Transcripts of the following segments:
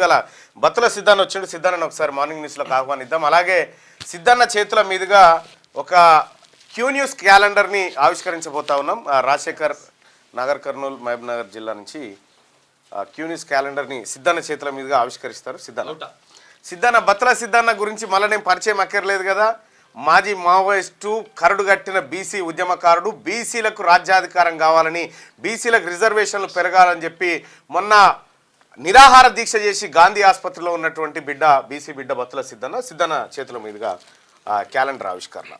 ముందుగల బత్తుల సిద్ధాన్ని వచ్చిండు. సిద్ధాన్ని ఒకసారి మార్నింగ్ న్యూస్లోకి ఆహ్వానిద్దాం. అలాగే సిద్ధాన్న చేతుల మీదుగా ఒక క్యూ న్యూస్ క్యాలెండర్ని ఆవిష్కరించబోతా ఉన్నాం. రాజశేఖర్ నగర్ కర్నూలు మహబూబ్ నగర్ జిల్లా నుంచి క్యూ న్యూస్ క్యాలెండర్ని సిద్ధాన్న చేతుల మీదుగా ఆవిష్కరిస్తారు. సిద్ధాన్న బత్తుల సిద్ధాన్న గురించి మళ్ళీ నేను పరిచయం అక్కర్లేదు కదా. మాజీ మావోయిస్టు, కరడుగట్టిన బీసీ ఉద్యమకారుడు, బీసీలకు రాజ్యాధికారం కావాలని, బీసీలకు రిజర్వేషన్లు పెరగాలని చెప్పి మొన్న నిరాహార దీక్ష చేసి గాంధీ ఆసుపత్రిలో ఉన్నటువంటి బిడ్డ, బీసీ బిడ్డ బత్తుల సిద్ధన్న చేతుల మీదుగా క్యాలెండర్ ఆవిష్కరణ.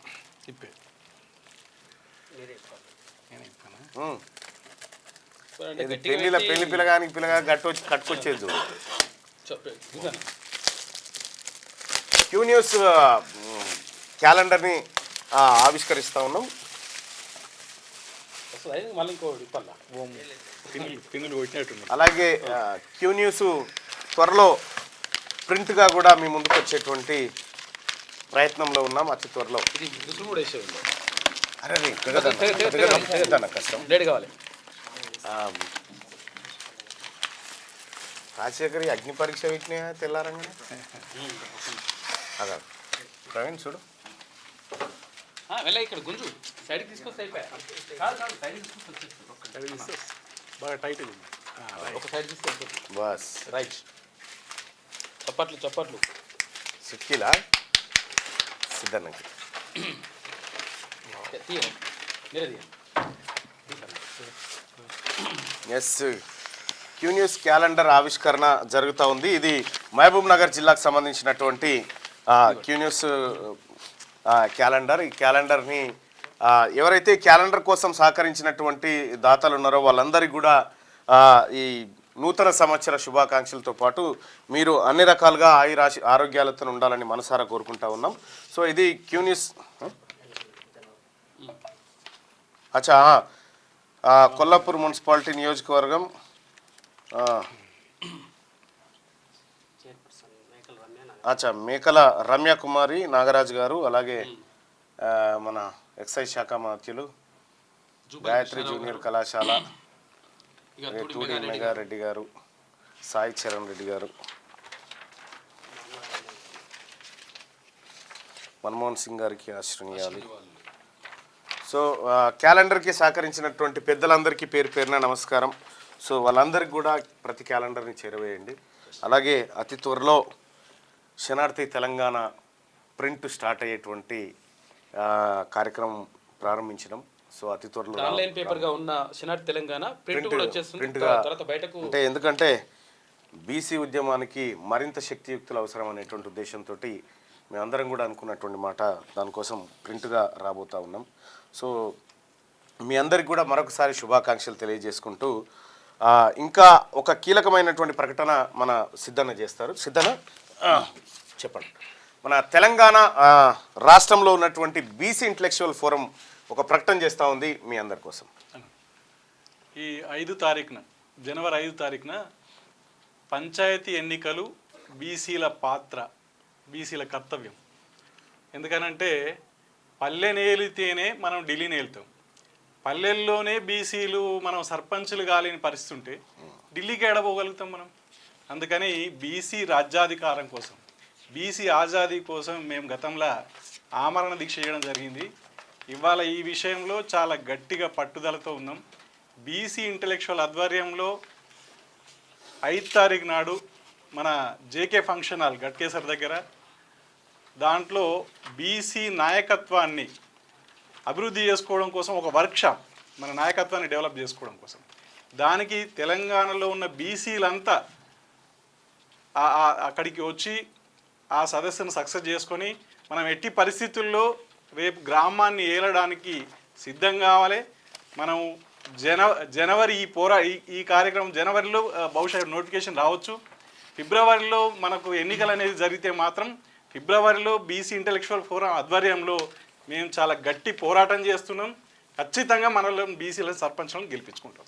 పెళ్లి పిల్లగానికి పిల్లగా కట్టుకొచ్చేది చూడు. క్యూ న్యూస్ క్యాలెండర్ని ఆవిష్కరిస్తూ ఉన్నాం. అలాగే క్యూ న్యూస్ త్వరలో ప్రింట్గా కూడా మీ ముందుకు వచ్చేటువంటి ప్రయత్నంలో ఉన్నాం. అతి త్వరలో కష్టం కావాలి. రాజశేఖర్ అగ్ని పరీక్ష పెట్టినా తెల్లారంగానే అదా ప్రవీణ్ చూడు ఇక్కడ గుంజు సైడ్కి తీసుకొస్తే బాగా టైట్ ఒక సైడ్ తీసుకొస్తే బస్ రైట్. చప్పట్లు సిక్కిలా సిద్ధన్నకి ఎస్ క్యూ న్యూస్ క్యాలెండర్ ఆవిష్కరణ జరుగుతూ ఉంది. ఇది మహబూబ్ నగర్ జిల్లాకు సంబంధించినటువంటి క్యూ న్యూస్ క్యాలెండర్. ఈ క్యాలెండర్ని ఎవరైతే క్యాలెండర్ కోసం సహకరించినటువంటి దాతలు ఉన్నారో వాళ్ళందరికీ కూడా ఈ నూతన సంవత్సర శుభాకాంక్షలతో పాటు మీరు అన్ని రకాలుగా ఆరోగ్యాలతో ఉండాలని మనసారా కోరుకుంటా ఉన్నాం. సో ఇది క్యూ న్యూస్. అచ్చా, కొల్లాపూర్ మున్సిపాలిటీ నియోజకవర్గం అచ్చా మేకల రమ్య కుమారి నాగరాజు గారు, అలాగే మన ఎక్సైజ్ శాఖ మంత్రులు, గాయత్రి జూనియర్ కళాశాల, టూడి మెగారెడ్డి గారు, సాయి చరణ్ రెడ్డి గారు, మన్మోహన్ సింగ్ గారికి ఆశ్రయాలు. సో క్యాలెండర్కి సహకరించినటువంటి పెద్దలందరికీ పేరు పేరున నమస్కారం. సో వాళ్ళందరికీ కూడా ప్రతి క్యాలెండర్ని చేరవేయండి. అలాగే అతి త్వరలో శనార్థి తెలంగాణ ప్రింట్ స్టార్ట్ అయ్యేటువంటి కార్యక్రమం ప్రారంభించడం. సో అతి త్వరలో ఆన్లైన్ పేపర్గా ఉన్న శనార్థి తెలంగాణ ప్రింట్గా బయటకు, అంటే ఎందుకంటే బీసీ ఉద్యమానికి మరింత శక్తియుక్తులు అవసరం అనేటువంటి ఉద్దేశంతో మేమందరం కూడా అనుకున్నటువంటి మాట. దానికోసం ప్రింట్గా రాబోతూ ఉన్నాం. సో మీ అందరికి కూడా మరొకసారి శుభాకాంక్షలు తెలియజేసుకుంటూ ఇంకా ఒక కీలకమైనటువంటి ప్రకటన మన సిద్ధన్న చేస్తారు. సిద్ధన్న చెప్పండి. మన తెలంగాణ రాష్ట్రంలో ఉన్నటువంటి బీసీ ఇంటలెక్చువల్ ఫోరం ఒక ప్రకటన చేస్తూ ఉంది మీ అందరి కోసం. ఈ 5 తారీఖున జనవరి 5 తారీఖున పంచాయతీ ఎన్నికలు, బీసీల పాత్ర, బీసీల కర్తవ్యం. ఎందుకనంటే పల్లె నేలితేనే మనం ఢిల్లీని వెళ్తాం. పల్లెల్లోనే బీసీలు మనం సర్పంచులు కాలేని పరిస్థితి ఉంటే ఢిల్లీకి ఏడబోగలుగుతాం మనం. అందుకని బీసీ రాజ్యాధికారం కోసం, బీసీ ఆజాదీ కోసం మేము గతంలో ఆమరణ దీక్ష చేయడం జరిగింది. ఇవాళ ఈ విషయంలో చాలా గట్టిగా పట్టుదలతో ఉన్నాం. బీసీ ఇంటలెక్చువల్ ఆధ్వర్యంలో 5 తారీఖు నాడు మన జేకే ఫంక్షన్ హాల్ గట్కేసర్ దగ్గర, దాంట్లో బీసీ నాయకత్వాన్ని అభివృద్ధి చేసుకోవడం కోసం ఒక వర్క్షాప్, మన నాయకత్వాన్ని డెవలప్ చేసుకోవడం కోసం, దానికి తెలంగాణలో ఉన్న బీసీలంతా అక్కడికి వచ్చి ఆ సదస్సును సక్సెస్ చేసుకొని మనం ఎట్టి పరిస్థితుల్లో రేపు గ్రామాన్ని ఏలడానికి సిద్ధం కావాలి. మనం జనవరి ఈ కార్యక్రమం జనవరిలో బహుశా నోటిఫికేషన్ రావచ్చు. ఫిబ్రవరిలో మనకు ఎన్నికలు అనేది జరిగితే మాత్రం ఫిబ్రవరిలో బీసీ ఇంటలెక్చువల్ ఫోరం ఆధ్వర్యంలో మేము చాలా గట్టి పోరాటం చేస్తున్నాం. ఖచ్చితంగా మనలో బీసీల సర్పంచ్లను గెలిపించుకుంటాం.